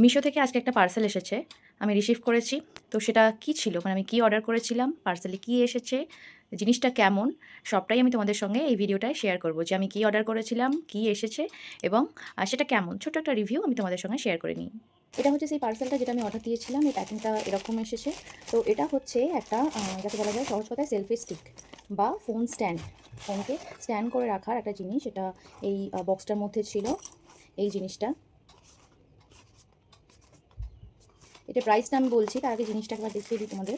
মিশো থেকে আজকে একটা পার্সেল এসেছে, আমি রিসিভ করেছি। তো সেটা কি ছিল, মানে আমি কি অর্ডার করেছিলাম, পার্সেলে কি এসেছে, জিনিসটা কেমন, সবটাই আমি তোমাদের সঙ্গে এই ভিডিওটায় শেয়ার করব। যে আমি কি অর্ডার করেছিলাম, কি এসেছে এবং সেটা কেমন, ছোট্ট একটা রিভিউ আমি তোমাদের সঙ্গে শেয়ার করে নিই। এটা হচ্ছে সেই পার্সেলটা যেটা আমি অর্ডার দিয়েছিলাম। এই প্যাকিংটা এরকম এসেছে। তো এটা হচ্ছে একটা যাকে বলা যায় সহজ কথায় সেলফি স্টিক বা ফোন স্ট্যান্ড, ফোনকে স্ট্যান্ড করে রাখার একটা জিনিস। এটা এই বক্সটার মধ্যে ছিল এই জিনিসটা। এটা প্রাইসটা আমি বলছি, তার আগে জিনিসটা একবার দেখিয়ে দিই তোমাদের।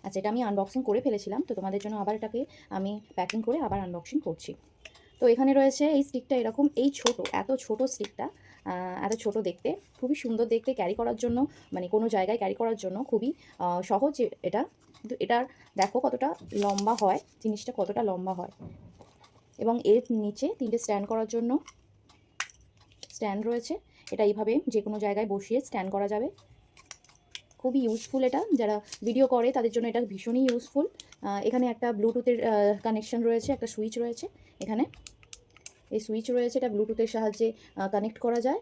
আচ্ছা, এটা আমি আনবক্সিং করে ফেলেছিলাম, তো তোমাদের জন্য আবার এটাকে আমি প্যাকিং করে আবার আনবক্সিং করছি। তো এখানে রয়েছে এই স্টিকটা এরকম, এই ছোট, এত ছোট স্টিকটা, এত ছোট দেখতে, খুবই সুন্দর দেখতে, ক্যারি করার জন্য, মানে কোনো জায়গায় ক্যারি করার জন্য খুবই সহজ এটা। কিন্তু এটার দেখো কতটা লম্বা হয়, জিনিসটা কতটা লম্বা হয়। এবং এর নিচে 3টে স্ট্যান্ড করার জন্য স্ট্যান্ড রয়েছে। এটা এইভাবে যে কোনো জায়গায় বসিয়ে স্ট্যান্ড করা যাবে। খুবই ইউজফুল এটা, যারা ভিডিও করে তাদের জন্য এটা ভীষণই ইউজফুল। এখানে একটা ব্লুটুথের কানেকশন রয়েছে, একটা সুইচ রয়েছে এখানে। এই সুইচ রয়েছে, এটা ব্লুটুথের সাহায্যে কানেক্ট করা যায়।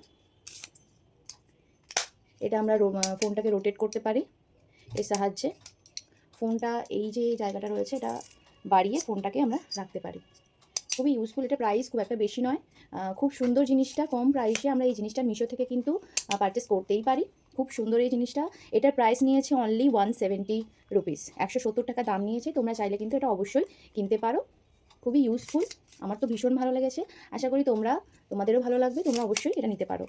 এটা আমরা ফোনটাকে রোটেট করতে পারি এর সাহায্যে। ফোনটা এই যে জায়গাটা রয়েছে, এটা বাড়িয়ে ফোনটাকে আমরা রাখতে পারি। খুবই ইউজফুল। এটা প্রাইস খুব একটা বেশি নয়, খুব সুন্দর জিনিসটা। কম প্রাইসে আমরা এই জিনিসটা মিশো থেকে কিন্তু পারচেস করতেই পারি। খুব সুন্দর এই জিনিসটা। এটার প্রাইস নিয়েছে অনলি 170 রুপিস, 170 টাকা দাম নিয়েছে। তোমরা চাইলে কিন্তু এটা অবশ্যই কিনতে পারো। খুবই ইউজফুল, আমার তো ভীষণ ভালো লেগেছে। আশা করি তোমাদেরও ভালো লাগবে, তোমরা অবশ্যই এটা নিতে পারো।